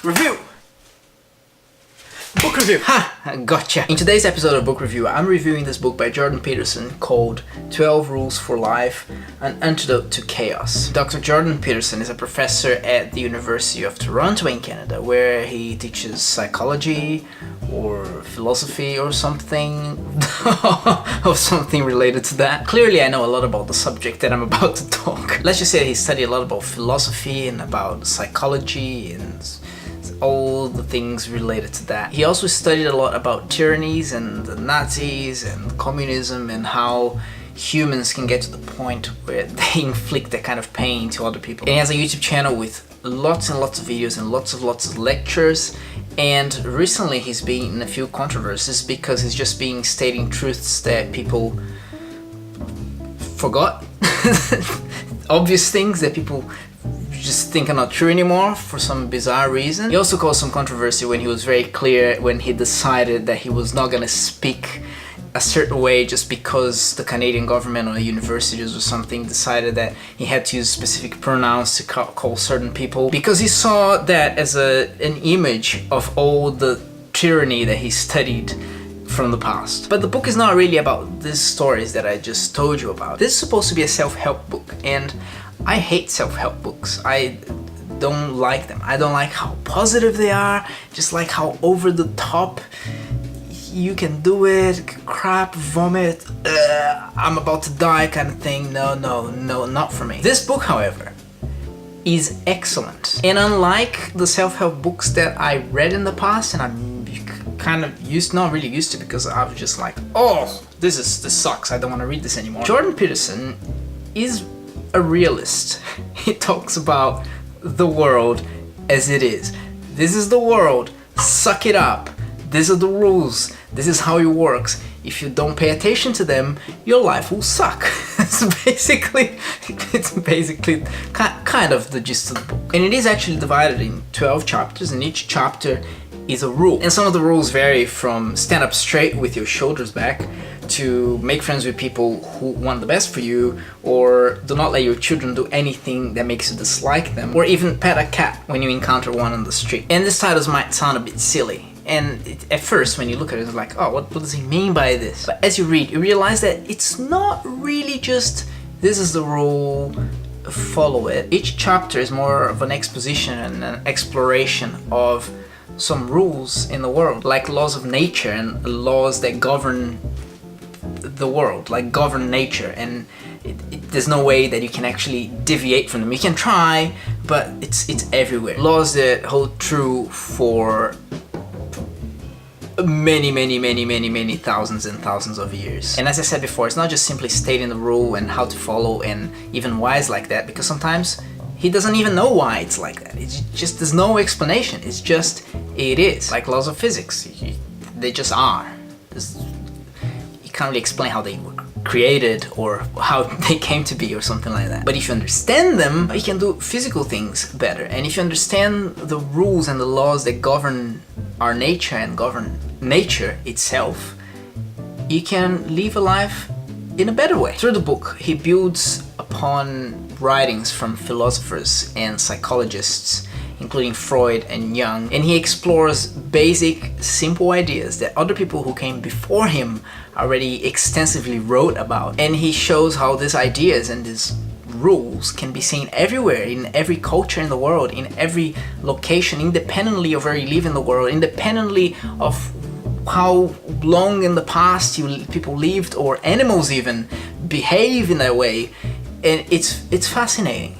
review! Book review! Ha! Gotcha! In today's episode of Book Review, I'm reviewing this book by Jordan Peterson called 12 Rules for Life, An Antidote to Chaos. Dr. Jordan Peterson is a professor at the University of Toronto in Canada, where he teaches psychology or philosophy or something, or something related to that. Clearly I know a lot about the subject that I'm about to talk. Let's just say he studied a lot about philosophy and about psychology and all the things related to that. He also studied a lot about tyrannies and the Nazis and communism and how humans can get to the point where they inflict that kind of pain to other people. And he has a YouTube channel with lots and lots of videos and lots of lectures. And recently he's been in a few controversies because he's just been stating truths that people forgot. Obvious things that people just think are not true anymore for some bizarre reason. He also caused some controversy when he was very clear when he decided that he was not gonna speak a certain way just because the Canadian government or the universities or something decided that he had to use specific pronouns to call certain people, because he saw that as an image of all the tyranny that he studied from the past. But the book is not really about these stories that I just told you about. This is supposed to be a self-help book, and I hate self-help books. I don't like them. I don't like how positive they are, just like how over the top you can do it, crap, vomit, I'm about to die kind of thing. No, not for me. This book, however, is excellent. And unlike the self-help books that I read in the past, and I'm kind of not really used to, because I was just like, oh, this sucks, I don't want to read this anymore. Jordan Peterson is a realist. He talks about the world as it is. This is the world, suck it up. These are the rules. This is how it works. If you don't pay attention to them, your life will suck. It's basically kind of the gist of the book. And it is actually divided in 12 chapters, and each chapter is a rule. And some of the rules vary from stand up straight with your shoulders back, to make friends with people who want the best for you, or do not let your children do anything that makes you dislike them, or even pet a cat when you encounter one on the street. And these titles might sound a bit silly, and at first when you look at it, it's like, oh, what does he mean by this? But as you read, you realize that it's not really just this is the rule, follow it. Each chapter is more of an exposition and an exploration of some rules in the world, like laws of nature and laws that govern the world, like govern nature, and there's no way that you can actually deviate from them. You can try, but it's everywhere. Laws that hold true for many thousands and thousands of years. And as I said before, it's not just simply stating the rule and how to follow and even why it's like that, because sometimes he doesn't even know why it's like that. It's just, there's no explanation. It's just, it is. Like laws of physics. They just are. You can't really explain how they were created or how they came to be or something like that. But if you understand them, you can do physical things better. And if you understand the rules and the laws that govern our nature and govern nature itself, you can live a life in a better way. Through the book, he builds upon writings from philosophers and psychologists, including Freud and Jung, and he explores basic, simple ideas that other people who came before him already extensively wrote about. And he shows how these ideas and these rules can be seen everywhere, in every culture in the world, in every location, independently of where you live in the world, independently of how long in the past people lived, or animals even behave in that way. And it's fascinating.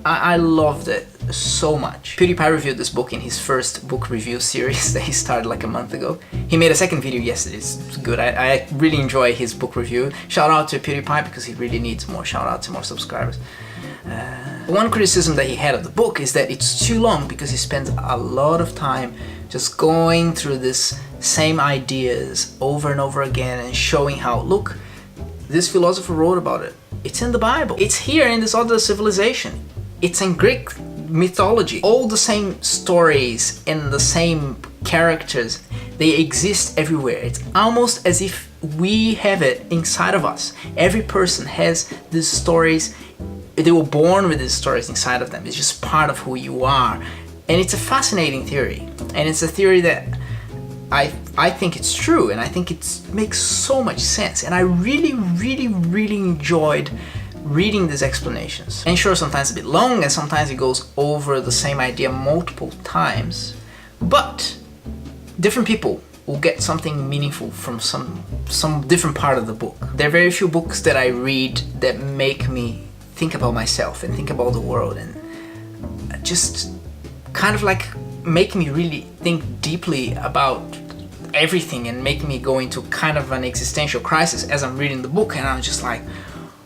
I loved it so much. PewDiePie reviewed this book in his first book review series that he started like a month ago. He made a second video yesterday. It's good. I really enjoy his book review. Shout out to PewDiePie, because he really needs more shout out to more subscribers. One criticism that he had of the book is that it's too long, because he spends a lot of time just going through this same ideas over and over again and showing how, look, this philosopher wrote about it. It's in the Bible. It's here in this other civilization. It's in Greek mythology. All the same stories and the same characters, they exist everywhere. It's almost as if we have it inside of us. Every person has these stories they were born with these stories inside of them. It's just part of who you are. And it's a fascinating theory. And it's a theory that I think it's true, and I think it makes so much sense. And I really, really, really enjoyed reading these explanations. And sure, sometimes a bit long, and sometimes it goes over the same idea multiple times. But different people will get something meaningful from some different part of the book. There are very few books that I read that make me think about myself and think about the world, and just kind of like make me really think deeply about everything, and make me go into kind of an existential crisis as I'm reading the book. And I'm just like,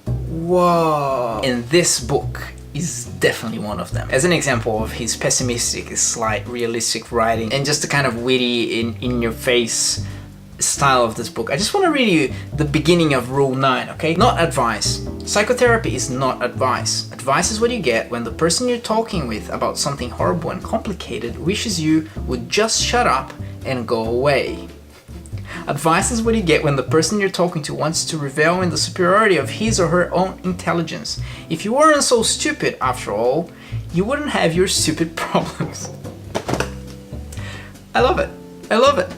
whoa. And this book is definitely one of them. As an example of his pessimistic, slight, realistic writing, and just the kind of witty, in your face style of this book, I just want to read you the beginning of Rule 9, okay? Not advice. Psychotherapy is not advice. Advice is what you get when the person you're talking with about something horrible and complicated wishes you would just shut up and go away. Advice is what you get when the person you're talking to wants to revel in the superiority of his or her own intelligence. If you weren't so stupid, after all, you wouldn't have your stupid problems. I love it. I love it.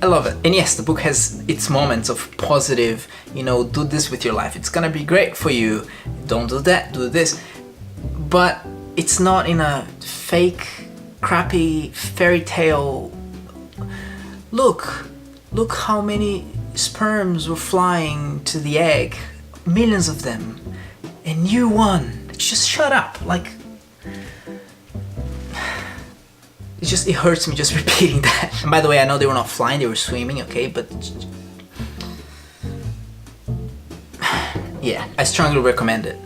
I love it. And yes, the book has its moments of positive, do this with your life. It's gonna be great for you. Don't do that, do this. But it's not in a fake, crappy fairy tale. Look how many sperms were flying to the egg. Millions of them. And you won. Just shut up. Like, it hurts me just repeating that. And by the way, I know they were not flying, they were swimming, okay? But yeah, I strongly recommend it.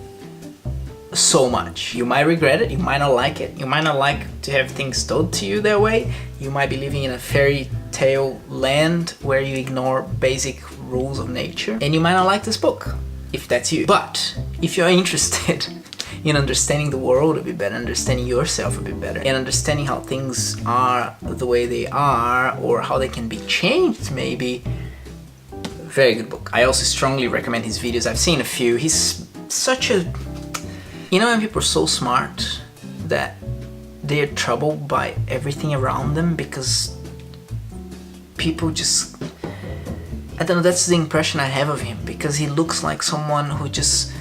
So much. You might regret it, you might not like it, you might not like to have things told to you that way. You might be living in a fairy tale land where you ignore basic rules of nature, and you might not like this book, if that's you. But if you're interested in understanding the world a bit better, understanding yourself a bit better, and understanding how things are the way they are, or how they can be changed maybe, very good book. I also strongly recommend his videos. I've seen a few. He's such a... when people are so smart that they're troubled by everything around them, because people just... I don't know, that's the impression I have of him, because he looks like someone who just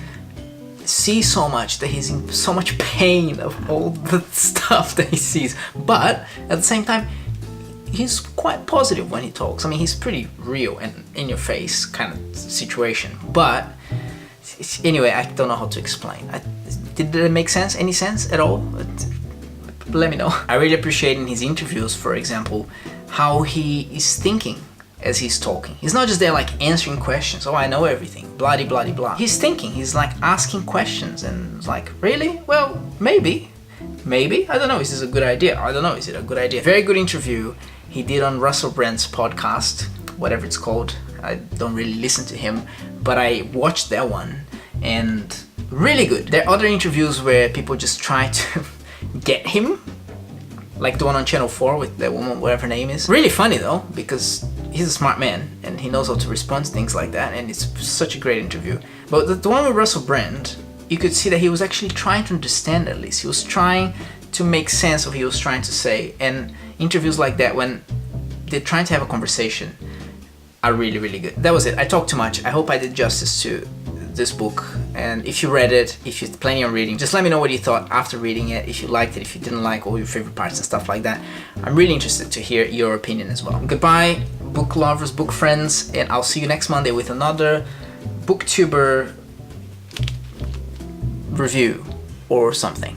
sees so much, that he's in so much pain of all the stuff that he sees. But at the same time, he's quite positive when he talks. I mean, he's pretty real and in your face kind of situation. But anyway, I don't know how to explain. Did it make sense? Any sense at all? Let me know. I really appreciate in his interviews, for example, how he is thinking as he's talking. He's not just there like answering questions. Oh, I know everything. Blah, blah, blah, blah. He's thinking. He's like asking questions, and it's like, really? Well, maybe. Maybe. I don't know. Is this a good idea? I don't know. Is it a good idea? Very good interview he did on Russell Brand's podcast, whatever it's called. I don't really listen to him, but I watched that one, and really good. There are other interviews where people just try to get him, like the one on Channel 4 with that woman, whatever her name is. Really funny though, because he's a smart man and he knows how to respond to things like that, and it's such a great interview. But the one with Russell Brand, you could see that he was actually trying to understand at least. He was trying to make sense of what he was trying to say. And interviews like that, when they're trying to have a conversation, are really, really good. That was it. I talked too much. I hope I did justice to this book. And if you read it, if you're planning on reading, just let me know what you thought after reading it, if you liked it, if you didn't like, all your favorite parts and stuff like that. I'm really interested to hear your opinion as well. Goodbye, book lovers, book friends, and I'll see you next Monday with another booktuber review or something.